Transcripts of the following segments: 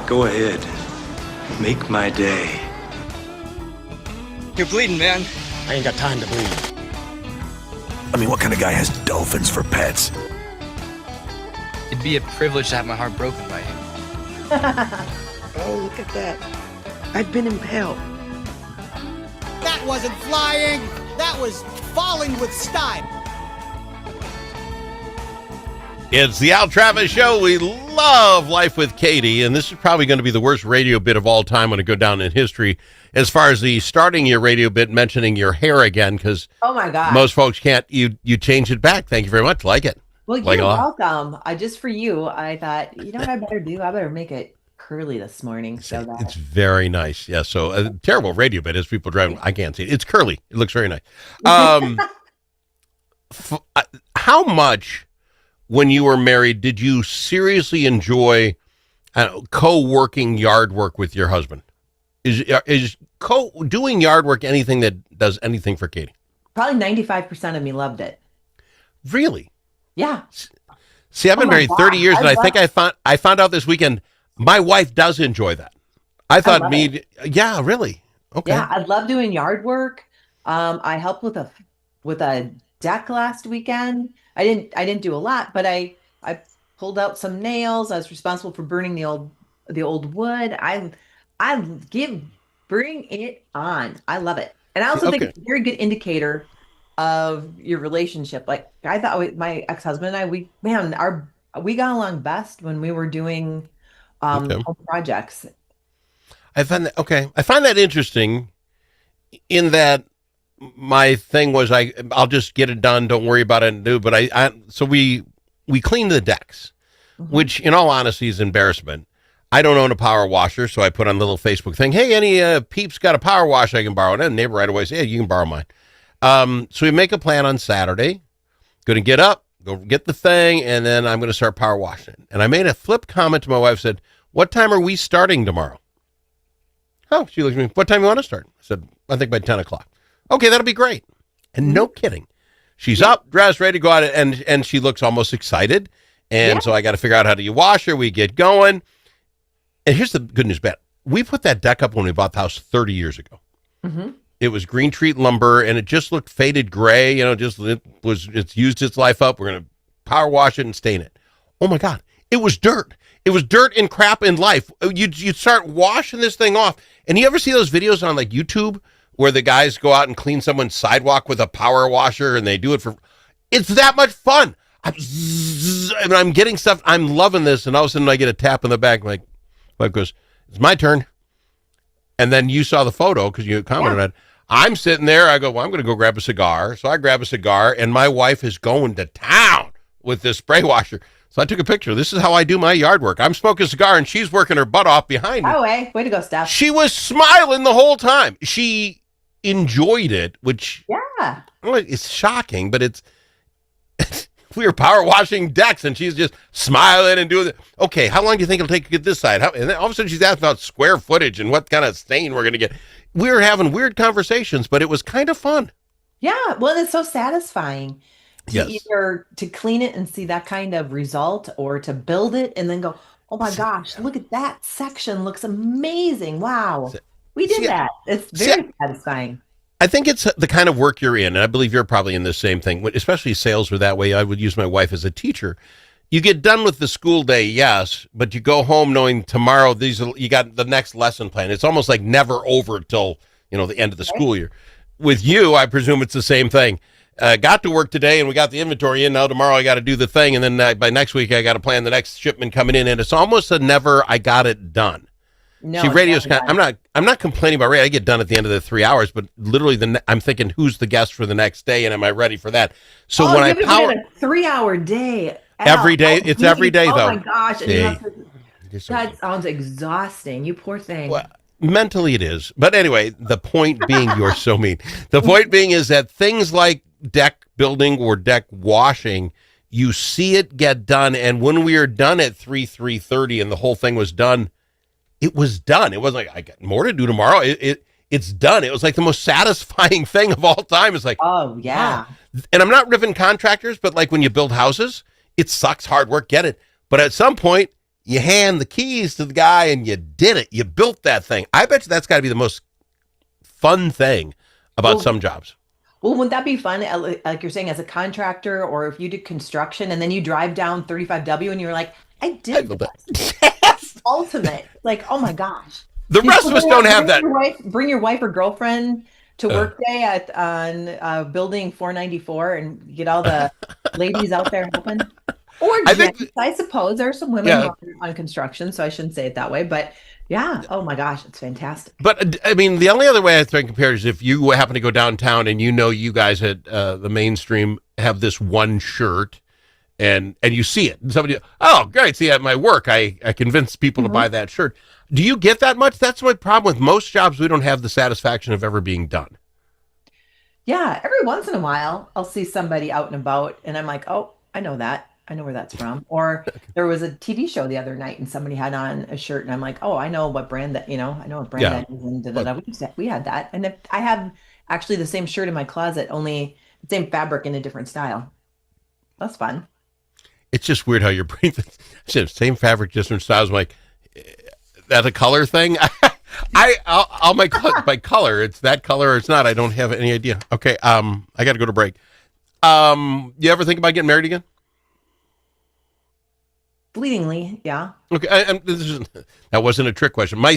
Go ahead. Make my day. You're bleeding, man. I ain't got time to bleed. I mean, what kind of guy has dolphins for pets? It'd be a privilege to have my heart broken by him. Oh, look at that. I've been impaled. That wasn't flying. That was falling with style. It's the Al Travis Show. We love Life with Katie, and this is probably going to be the worst radio bit of all time when it go down in history as far as the starting your radio bit mentioning your hair again, because oh my God, most folks can't. You change it back. Thank you very much. Like it. Well, like you're welcome. Just for you, I thought, you know what I better do? I better make it curly this morning. So that it's very nice. Yeah. So a terrible radio bit as people driving. I can't see it. It's curly. It looks very nice. How much, when you were married, did you seriously enjoy co-working yard work with your husband? Is doing yard work anything that does anything for Katie? Probably 95% of me loved it. Really? Yeah. See, I've been married 30 years, and I think I found out this weekend my wife does enjoy that. I thought yeah, really? Okay. Yeah, I love doing yard work. I helped with a deck last weekend. I didn't do a lot, but I pulled out some nails. I was responsible for burning the old wood. Bring it on. I love it. And I also think it's a very good indicator of your relationship. Like I thought my ex-husband and I, we got along best when we were doing home projects. I find that interesting in that my thing was I'll just get it done. Don't worry about it. But so we cleaned the decks, which in all honesty is embarrassment. I don't own a power washer, so I put on a little Facebook thing. Hey, any peeps got a power wash I can borrow? And a neighbor right away said, yeah, you can borrow mine. So we make a plan on Saturday. Going to get up, go get the thing, and then I'm going to start power washing. And I made a flip comment to my wife, said, what time are we starting tomorrow? Oh, she looked at me, what time you want to start? I said, I think by 10 o'clock. Okay, that'll be great. And no kidding. She's up, dressed, ready to go out, and she looks almost excited. And so I got to figure out how do you wash her. We get going. And here's the good news, Beth. We put that deck up when we bought the house 30 years ago. Mm-hmm. It was Green Treat lumber, and it just looked faded gray. It's used its life up. We're going to power wash it and stain it. Oh, my God. It was dirt. It was dirt and crap in life. You'd start washing this thing off. And you ever see those videos on, like, YouTube where the guys go out and clean someone's sidewalk with a power washer, and they do it for... It's that much fun. I'm getting stuff. I'm loving this, and all of a sudden I get a tap in the back, like... Wife goes, it's my turn. And then you saw the photo because you commented on it. I'm sitting there. I go, well, I'm going to go grab a cigar. So I grab a cigar, and my wife is going to town with this spray washer. So I took a picture. This is how I do my yard work. I'm smoking a cigar, and she's working her butt off behind me. Oh, way to go, Steph. She was smiling the whole time. She enjoyed it, which it's shocking, but it's we were power washing decks, and she's just smiling and doing it. Okay, how long do you think it'll take to get this side? And then all of a sudden she's asking about square footage and what kind of stain we're going to get. We were having weird conversations, but it was kind of fun. Yeah, well, it's so satisfying to Yes. either to clean it and see that kind of result, or to build it and then go, oh my gosh, look at that section. Looks amazing. Wow. We did that. It's very satisfying. I think it's the kind of work you're in, and I believe you're probably in the same thing, especially sales were that way. I would use my wife as a teacher. You get done with the school day, yes, but you go home knowing tomorrow you got the next lesson plan. It's almost like never over till the end of the school year. With you, I presume it's the same thing. Got to work today, and we got the inventory in. Now tomorrow I got to do the thing, and then by next week I got to plan the next shipment coming in, and it's almost a never I got it done. No, see, radio's I'm not complaining about radio. I get done at the end of the 3 hours, but literally I'm thinking, who's the guest for the next day, and am I ready for that? So when I power a 3-hour day every day, it's every day though. Oh my gosh, that sounds exhausting. You poor thing. Well, mentally it is, but anyway, the point being, you're so mean. The point being is that things like deck building or deck washing, you see it get done, and when we are done at 3:30, and the whole thing was done. It was done. It wasn't like I got more to do tomorrow. It's done. It was like the most satisfying thing of all time. It's like, oh yeah. Wow. And I'm not ripping contractors, but like when you build houses, it sucks, hard work, get it. But at some point, you hand the keys to the guy and you did it. You built that thing. I bet you that's got to be the most fun thing about some jobs. Well, wouldn't that be fun? Like you're saying, as a contractor, or if you did construction and then you drive down 35W and you're like, I did this. Yes. Ultimate. Like, oh my gosh. The rest of us don't have that. Bring your wife or girlfriend to work day on building 494 and get all the ladies out there helping. Or I suppose there are some women on construction, so I shouldn't say it that way. But yeah, oh my gosh, it's fantastic. But I mean, the only other way I think compare is if you happen to go downtown and you guys at the Mainstream have this one shirt, and you see it, and somebody, oh great, see at my work, I convince people to buy that shirt. Do you get that much? That's my problem with most jobs. We don't have the satisfaction of ever being done. Yeah, every once in a while, I'll see somebody out and about, and I'm like, oh, I know that. I know where that's from. Or there was a TV show the other night, and somebody had on a shirt, and I'm like, oh, I know what brand that, I know what brand that is, and da-da-da. We had that. And if I have actually the same shirt in my closet, only the same fabric in a different style. That's fun. It's just weird how your brain thinks, same fabric, different styles. I'm like, that's a color thing? I'll my color. It's that color or it's not. I don't have any idea. Okay, I got to go to break. You ever think about getting married again? Fleetingly, yeah. Okay, that wasn't a trick question. My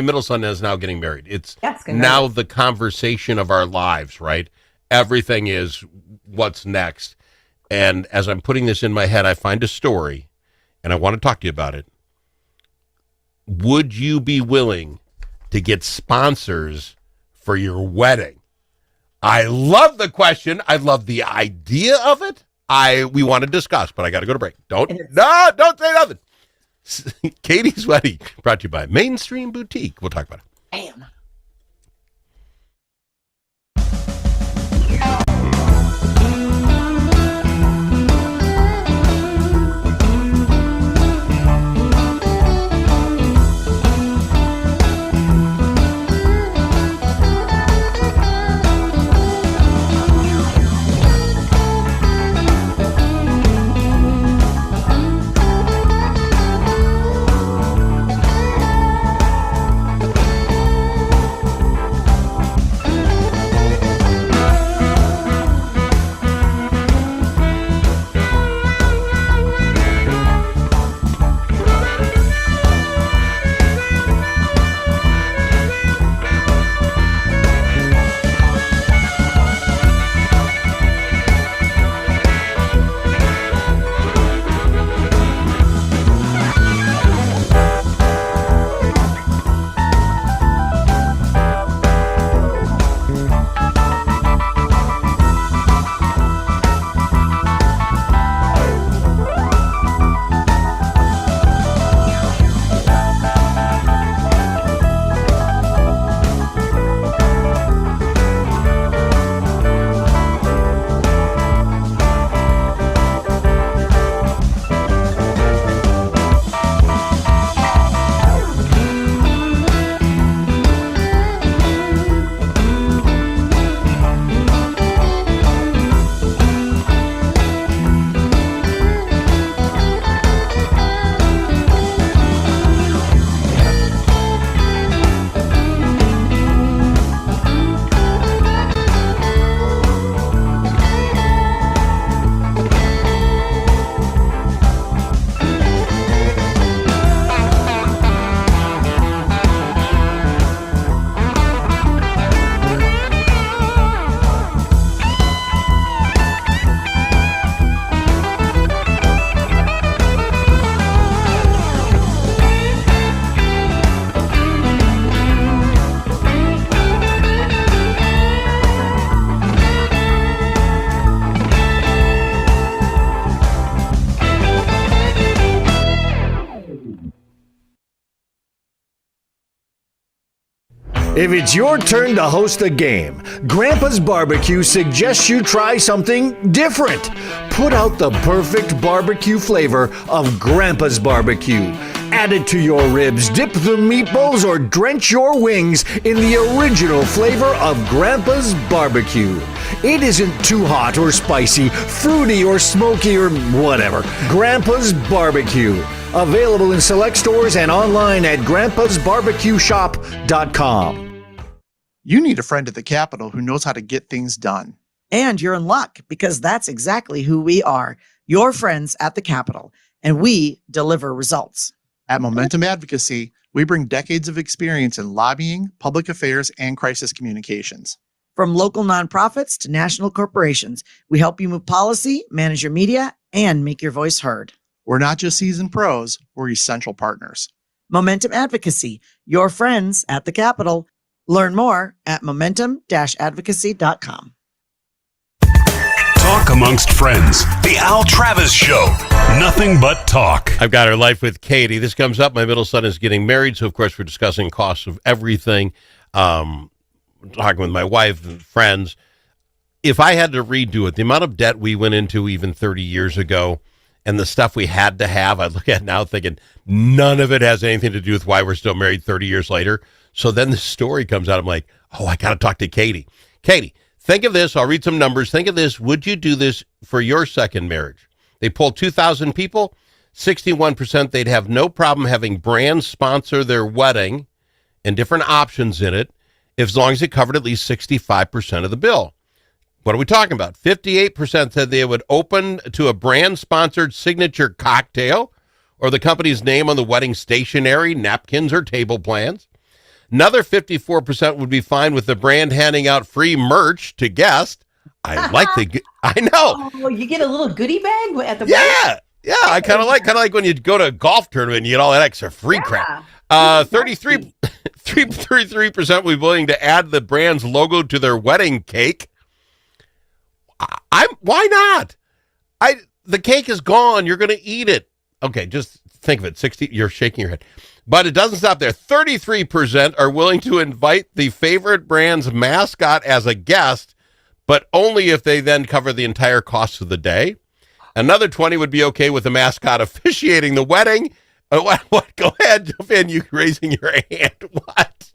middle son, is now getting married. It's now the conversation of our lives, right? Everything is what's next. And as I'm putting this in my head, I find a story, and I want to talk to you about it. Would you be willing to get sponsors for your wedding? I love the question. I love the idea of it. We want to discuss, but I got to go to break. Don't say nothing. Katie's Wedding, brought to you by Mainstream Boutique. We'll talk about it. Bam. If it's your turn to host a game, Grandpa's Barbecue suggests you try something different. Put out the perfect barbecue flavor of Grandpa's Barbecue. Add it to your ribs, dip the meatballs, or drench your wings in the original flavor of Grandpa's Barbecue. It isn't too hot or spicy, fruity or smoky or whatever. Grandpa's Barbecue. Available in select stores and online at grandpasbarbecueshop.com. You need a friend at the Capitol who knows how to get things done. And you're in luck because that's exactly who we are, your friends at the Capitol, and we deliver results. At Momentum Advocacy, we bring decades of experience in lobbying, public affairs, and crisis communications. From local nonprofits to national corporations, we help you move policy, manage your media, and make your voice heard. We're not just seasoned pros, we're essential partners. Momentum Advocacy, your friends at the Capitol. Learn more at momentum-advocacy.com. Talk amongst friends. The Al Travis Show. Nothing but talk. I've got our Life with Katie. This comes up. My middle son is getting married, so of course we're discussing costs of everything. Talking with my wife and friends. If I had to redo it, the amount of debt we went into even 30 years ago and the stuff we had to have, I look at now thinking none of it has anything to do with why we're still married 30 years later. So then the story comes out. I'm like, oh, I got to talk to Katie. Katie, think of this. I'll read some numbers. Think of this. Would you do this for your second marriage? They polled 2,000 people. 61% they'd have no problem having brands sponsor their wedding and different options in it, as long as it covered at least 65% of the bill. What are we talking about? 58% said they would open to a brand-sponsored signature cocktail or the company's name on the wedding stationery, napkins, or table plans. Another 54% would be fine with the brand handing out free merch to guests. I know. Oh, you get a little goodie bag at the wedding? Yeah. I kind of like when you go to a golf tournament and you get all that extra free crap. 33% would be willing to add the brand's logo to their wedding cake. Why not? The cake is gone. You're going to eat it. Okay, just think of it. 60. You're shaking your head. But it doesn't stop there. 33% are willing to invite the favorite brand's mascot as a guest, but only if they then cover the entire cost of the day. Another 20 would be okay with the mascot officiating the wedding. What? Go ahead, jump in. You raising your hand. What?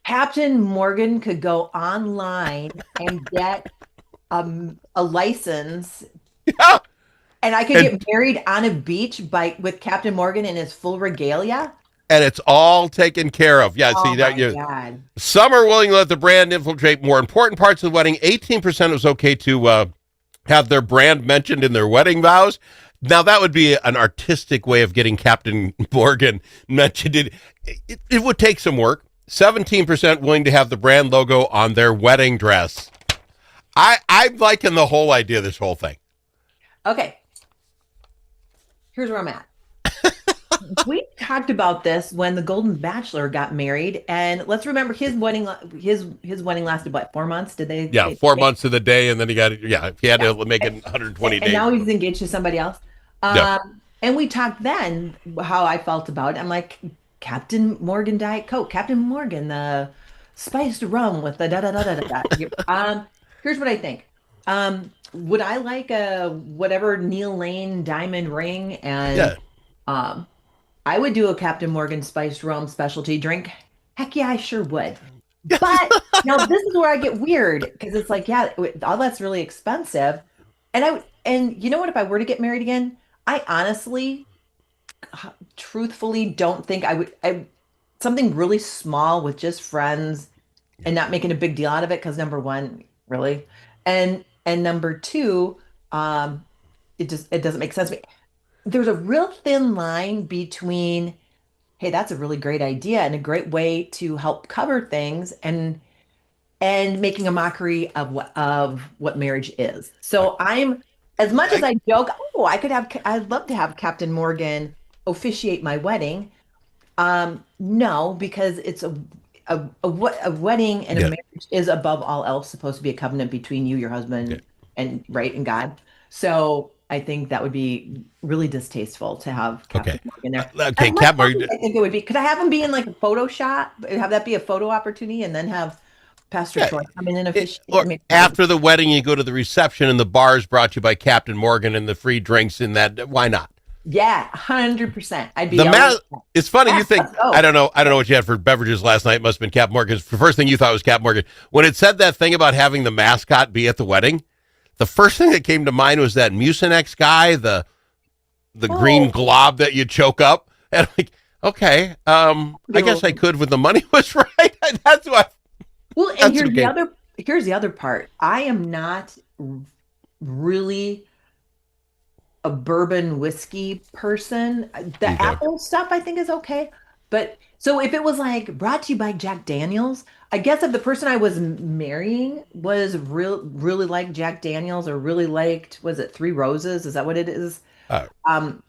Captain Morgan could go online and get a license. Yeah. And I could get married on a beach with Captain Morgan in his full regalia. And it's all taken care of. Yeah, see that God. Some are willing to let the brand infiltrate more important parts of the wedding. 18% was okay to have their brand mentioned in their wedding vows. Now, that would be an artistic way of getting Captain Morgan mentioned. It would take some work. 17% willing to have the brand logo on their wedding dress. I'm liking the whole idea of this whole thing. Okay. Here's where I'm at. We talked about this when the Golden Bachelor got married, and let's remember his wedding. His wedding lasted what, 4 months? Did they? Yeah, 4 months to the day, and then he had to make it 120 days. And now he's engaged to somebody else. And we talked then how I felt about it. I'm like, Captain Morgan Diet Coke, Captain Morgan the spiced rum with the da da da da da. Here's what I think. Would I like a whatever Neil Lane diamond ring? And I would do a Captain Morgan spiced rum specialty drink. Heck yeah, I sure would. But now this is where I get weird, because it's like, yeah, all that's really expensive. And you know what? If I were to get married again, I honestly, truthfully, don't think I would. Something really small with just friends and not making a big deal out of it. Because number one, really, and number two, it doesn't make sense to me. There's a real thin line between, hey, that's a really great idea and a great way to help cover things, and making a mockery of what marriage is. So I'm, as much as I joke, I'd love to have Captain Morgan officiate my wedding. No, because it's a wedding and a marriage is above all else supposed to be a covenant between you, your husband, and God. So I think that would be really distasteful to have Captain Morgan there. Okay, Captain Morgan. I think it would be. Could I have him be in like a photo shot? Have that be a photo opportunity, and then have Pastor Troy come in and officiate? After the wedding, you go to the reception, and the bar is brought to you by Captain Morgan, and the free drinks in that. Why not? Yeah, 100%. I'd be. It's funny. You think I don't know what you had for beverages last night. It must have been Captain Morgan. The first thing you thought was Captain Morgan when it said that thing about having the mascot be at the wedding. The first thing that came to mind was that Mucinex guy, the the green glob that you choke up. And I'm like, okay, I guess I could when the money was right. That's what. Well, and here's the other part. I am not really a bourbon whiskey person. The apple stuff I think is okay. But so if it was like brought to you by Jack Daniels, I guess if the person I was marrying was really like Jack Daniels or really liked, was it Three Roses? Is that what it is?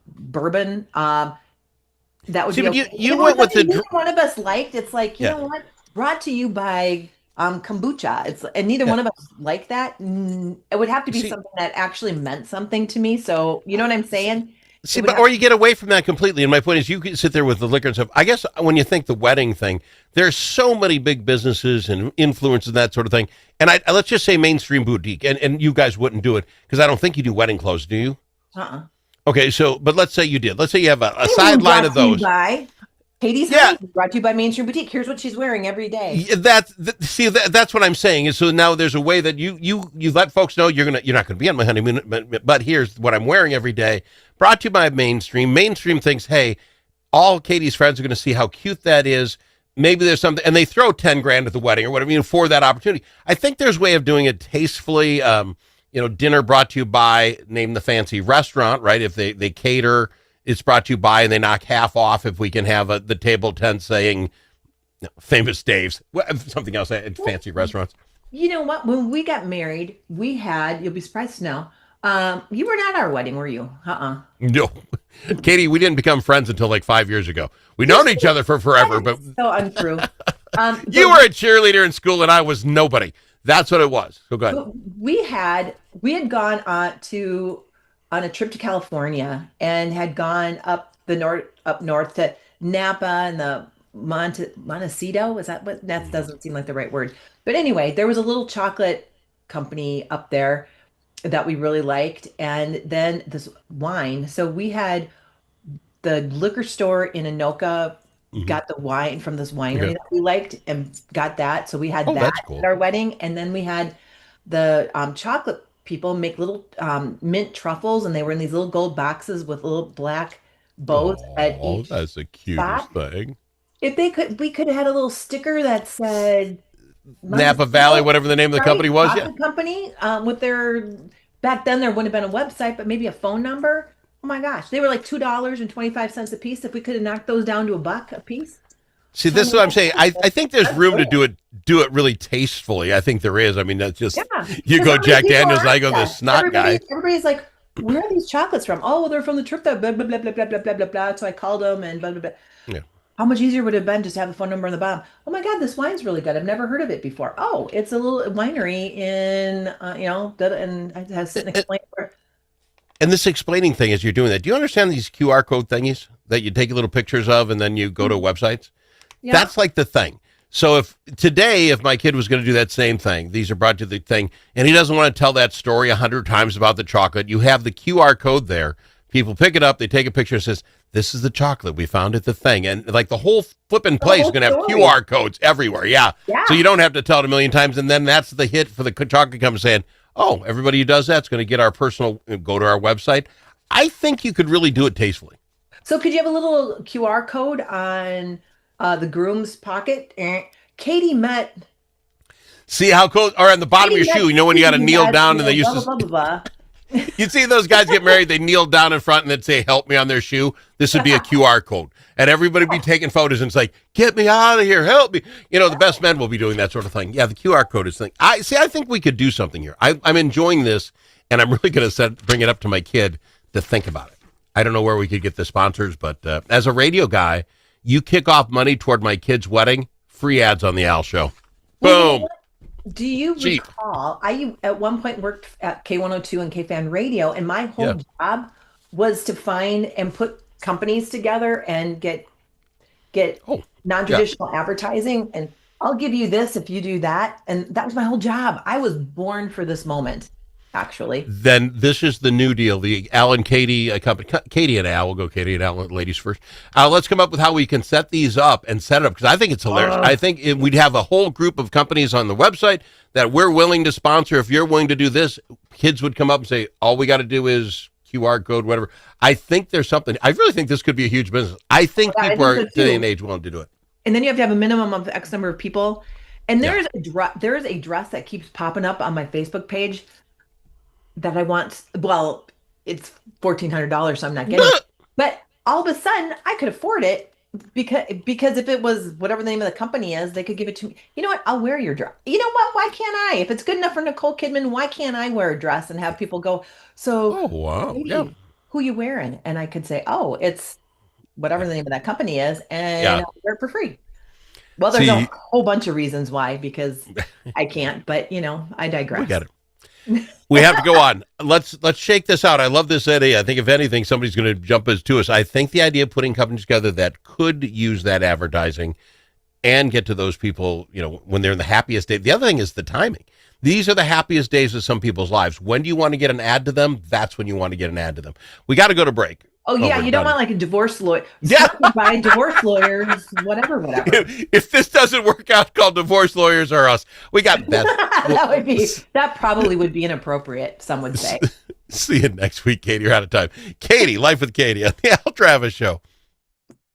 Bourbon. That would be okay. You went with neither one of us liked. It's like, you know what? Brought to you by kombucha. And neither one of us like that. It would have to be something that actually meant something to me. So you know what I'm saying? See, or you get away from that completely. And my point is, you can sit there with the liquor and stuff. I guess when you think the wedding thing, there's so many big businesses and influences and that sort of thing. And let's just say mainstream boutique, and you guys wouldn't do it because I don't think you do wedding clothes, do you? Okay, so but let's say you did. Let's say you have a sideline of those. Katie's house is brought to you by Mainstream Boutique. Here's what she's wearing every day. That's what I'm saying. Is so now there's a way that you let folks know you're not gonna be on my honeymoon, but here's what I'm wearing every day. Brought to you by Mainstream. Mainstream thinks, hey, all Katie's friends are gonna see how cute that is. Maybe there's something, and they throw $10,000 at the wedding or whatever, for that opportunity. I think there's a way of doing it tastefully. Dinner brought to you by, name the fancy restaurant, right? If they cater. It's brought to you by, and they knock half off if we can have the table tent saying Famous Dave's, something else at fancy restaurants. You know what? When we got married, we had, you'll be surprised to know, you were not at our wedding, were you? No. Katie, we didn't become friends until like 5 years ago. We've known each other for forever, but. So untrue. You were a cheerleader in school, and I was nobody. That's what it was. So go ahead. We had gone on a trip to California and had gone up north to Napa and the Montecito. Is that what? That doesn't seem like the right word. But anyway, there was a little chocolate company up there that we really liked, and then this wine. So we had the liquor store in Anoka got the wine from this winery that we liked and got that. So we had that at our wedding, and then we had the chocolate people make little mint truffles, and they were in these little gold boxes with little black bows at each. That's the cutest thing. If they could, we could have had a little sticker that said Napa Valley, whatever the name of the company was. Company with their, back then there wouldn't have been a website, but maybe a phone number. Oh my gosh, they were like $2.25 a piece. If we could have knocked those down to $1 a piece. See, this is what I'm saying. I think there's room to do it really tastefully. I think there is. I mean, that's just you go Jack Daniels, and I go the snot guy. Everybody's like, where are these chocolates from? Oh, well, they're from the trip that blah blah blah blah blah blah blah blah blah. So I called them and blah blah blah. Yeah. How much easier would it have been just to have a phone number on the bottom? Oh my God, this wine's really good. I've never heard of it before. Oh, it's a little winery in and I have to sit and explain. And this explaining thing as you're doing that, do you understand these QR code thingies that you take little pictures of and then you go to websites? Yeah. That's like the thing. So if my kid was going to do that same thing, these are brought to the thing, and he doesn't want to tell that story 100 times about the chocolate, you have the QR code there. People pick it up, they take a picture, and says, this is the chocolate we found at the thing. And like the whole flipping place is going to have QR codes everywhere. Yeah. So you don't have to tell it a million times. And then that's the hit for the chocolate company saying, oh, everybody who does that's going to get our personal, go to our website. I think you could really do it tastefully. So could you have a little QR code on the groom's pocket? Katie met. See how close, or on the bottom of your shoe, when you got to kneel down and they used to. You see those guys get married, they kneel down in front and then say, help me on their shoe. This would be a QR code. And everybody would be taking photos and it's like, get me out of here, help me. The best men will be doing that sort of thing. Yeah, the QR code is the thing. I think we could do something here. I'm enjoying this, and I'm really going to bring it up to my kid to think about it. I don't know where we could get the sponsors, but as a radio guy, you kick off money toward my kid's wedding, free ads on the Al Show. Boom. Do you recall, I at one point worked at K102 and KFan Radio, and my whole job was to find and put companies together and get non-traditional advertising. And I'll give you this if you do that. And that was my whole job. I was born for this moment, actually. Then this is the new deal. The Al and Katie company, Katie and Al, we'll go Katie and Al, ladies first. Let's come up with how we can set these up and set it up, because I think it's hilarious. I think we'd have a whole group of companies on the website that we're willing to sponsor. If you're willing to do this, kids would come up and say, all we got to do is QR code, whatever. I think there's something. I really think this could be a huge business. I think Yeah, I people think are so, today too. and age willing to do it. And then you have to have a minimum of X number of people. And Yeah. there is a dress that keeps popping up on my Facebook page that I want. Well, it's $1,400, so I'm not getting it. But all of a sudden, I could afford it because if it was whatever the name of the company is, they could give it to me. You know what? I'll wear your dress. You know what? Why can't I? If it's good enough for Nicole Kidman, why can't I wear a dress and have people go, so Oh, wow. Katie, Yeah. who you wearing? And I could say, oh, it's whatever the name of that company is, and Yeah. I'll wear it for free. Well, there's See- a whole bunch of reasons why, because I can't, but I digress. We got it. We have to go on. Let's shake this out. I love this idea. I think if anything, somebody's going to jump to us. I think the idea of putting companies together that could use that advertising and get to those people, when they're in the happiest day. The other thing is the timing. These are the happiest days of some people's lives. When do you want to get an ad to them? That's when you want to get an ad to them. We got to go to break. Oh yeah, we're you don't done. want like a divorce lawyer. Yeah. By divorce lawyers, whatever. If this doesn't work out, call Divorce Lawyers or Us. We got that. That probably would be inappropriate, some would say. See you next week, Katie. You're out of time. Katie, Life with Katie on the Al Travis Show.